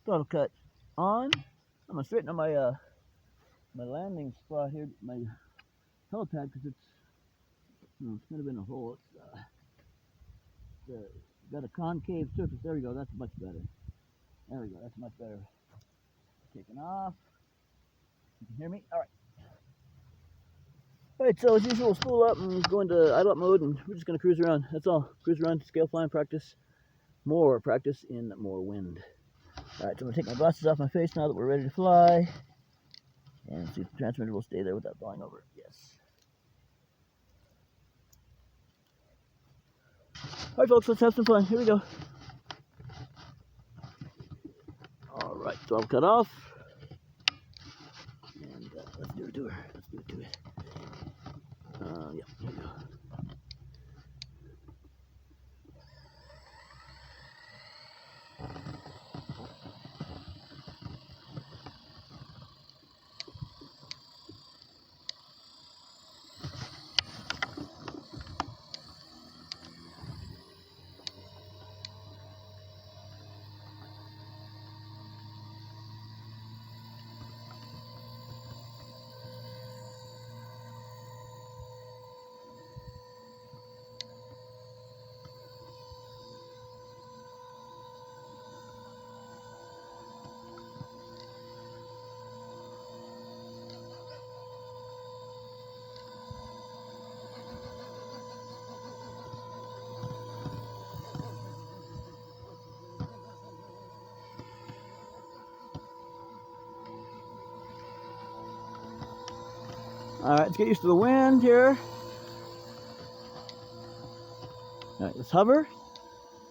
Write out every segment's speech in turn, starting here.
throttle cut on. I'm gonna straighten up my my landing spot here, my helipad, because it's kind of in a hole. It's got a concave surface. There we go. That's much better. There we go. That's much better. Taking off. You can hear me? All right. All right. So as usual, spool up and go into idle up mode, and we're just gonna cruise around. That's all. Cruise around, scale flying practice. More practice in more wind. All right. So I'm gonna take my glasses off my face now that we're ready to fly, and see if the transmitter will stay there without falling over. Yes. All right, folks. Let's have some fun. Here we go. All right. So I'll cut off. And let's do it to her. Let's do it to it. Yeah, here we go. All right, let's get used to the wind here. All right, let's hover.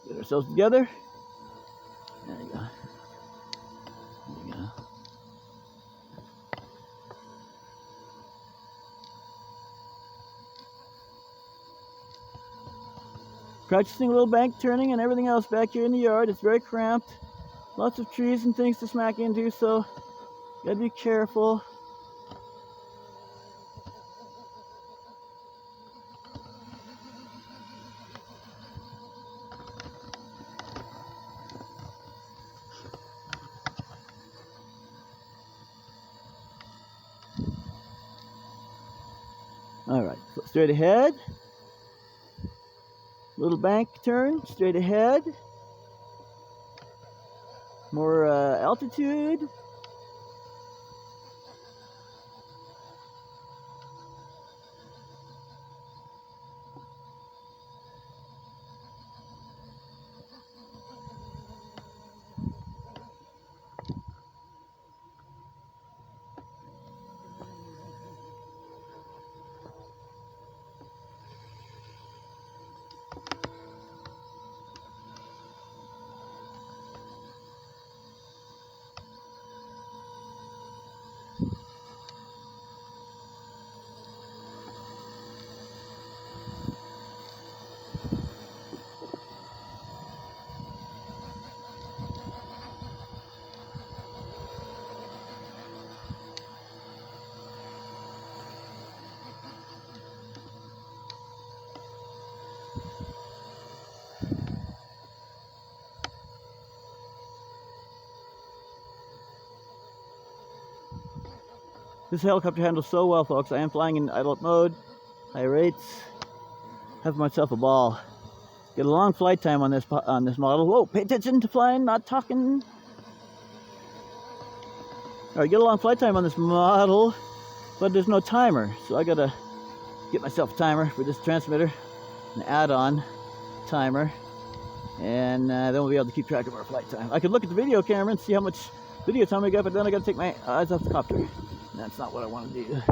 Get ourselves together. There you go. There you go. Practicing a little bank turning and everything else back here in the yard. It's very cramped. Lots of trees and things to smack into, so gotta be careful. All right, so straight ahead. Little bank turn, straight ahead. More altitude. This helicopter handles so well, folks. I am flying in idle mode, high rates. Have myself a ball. Get a long flight time on this model. Whoa! Pay attention to flying, not talking. All right, get a long flight time on this model, but there's no timer, so I gotta get myself a timer for this transmitter, an add-on timer, and then we'll be able to keep track of our flight time. I could look at the video camera and see how much video time we got, but then I gotta take my eyes off the copter. And that's not what I want to do.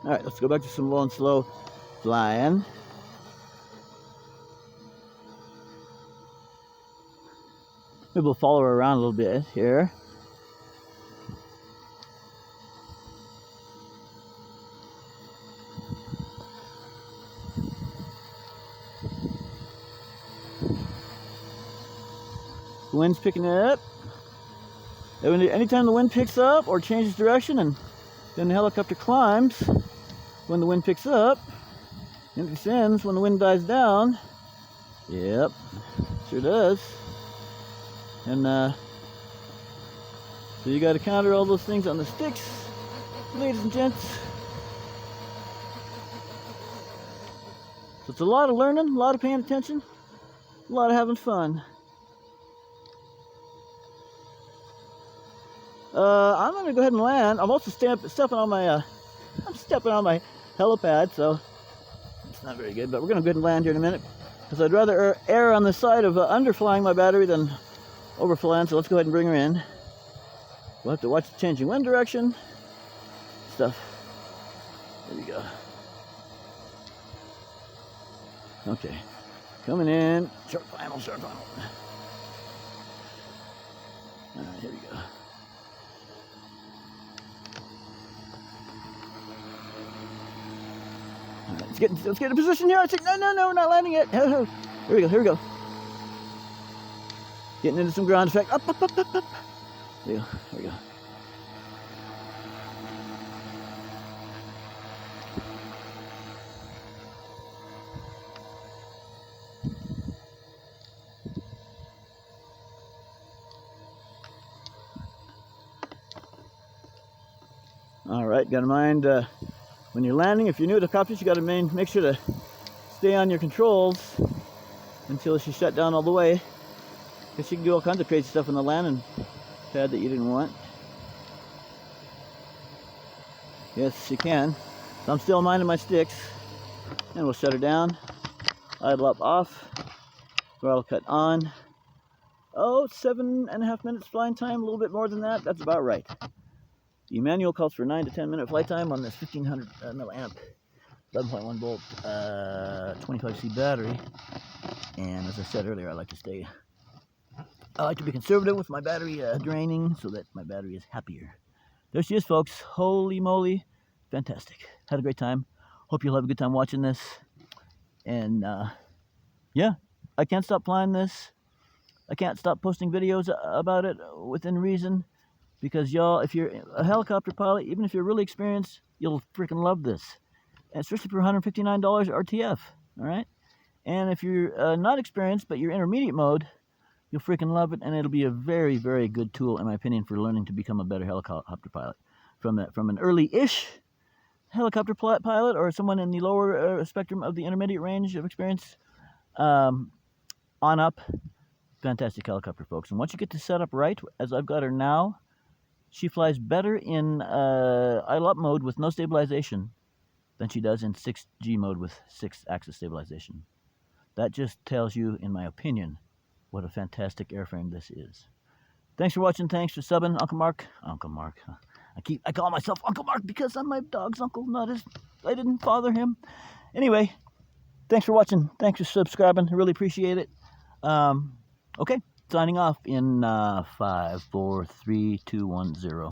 All right, let's go back to some low and slow flying. Maybe we'll follow her around a little bit here. The wind's picking up. Anytime the wind picks up or changes direction, and then the helicopter climbs when the wind picks up, and it descends when the wind dies down. Yep, sure does. And so you got to counter all those things on the sticks, ladies and gents. So it's a lot of learning, a lot of paying attention, a lot of having fun. I'm gonna go ahead and land. I'm also stepping on my helipad, so it's not very good. But we're gonna go ahead and land here in a minute, because I'd rather err on the side of underflying my battery than overflying. So let's go ahead and bring her in. We'll have to watch the changing wind direction stuff. There we go. Okay, coming in. Short final. All right, here we go. All right, let's get in position here. I think no, we're not landing yet. Here we go. Getting into some ground effect. Up. There we go. All right, got to mind when you're landing, if you're new to copters, you got to make sure to stay on your controls until she shut down all the way, because she can do all kinds of crazy stuff on the landing pad that you didn't want. Yes, she can. So I'm still minding my sticks, and we'll shut her down. Idle up off, throttle cut on. Oh, 7.5 minutes flying time, a little bit more than that. That's about right. The manual calls for 9 to 10 minute flight time on this 1500 milliamp 11.1 volt 25C battery. And as I said earlier, I like to be conservative with my battery draining, so that my battery is happier. There she is, folks. Holy moly, fantastic. Had a great time. Hope you'll have a good time watching this. And yeah, I can't stop flying this. I can't stop posting videos about it within reason. Because y'all, if you're a helicopter pilot, even if you're really experienced, you'll freaking love this. And especially for $159 RTF, all right? And if you're not experienced, but you're intermediate mode, you'll freaking love it, and it'll be a very, very good tool, in my opinion, for learning to become a better helicopter pilot. From an early-ish helicopter pilot, or someone in the lower spectrum of the intermediate range of experience, on up, fantastic helicopter, folks. And once you get the setup right, as I've got her now, she flies better in idle up mode with no stabilization than she does in 6G mode with 6-axis stabilization. That just tells you, in my opinion, what a fantastic airframe this is. Thanks for watching. Thanks for subbing, Uncle Mark. I call myself Uncle Mark because I'm my dog's uncle, I didn't father him. Anyway, thanks for watching. Thanks for subscribing. I really appreciate it. Okay. Signing off in 5, 4, 3, 2, 1, 0.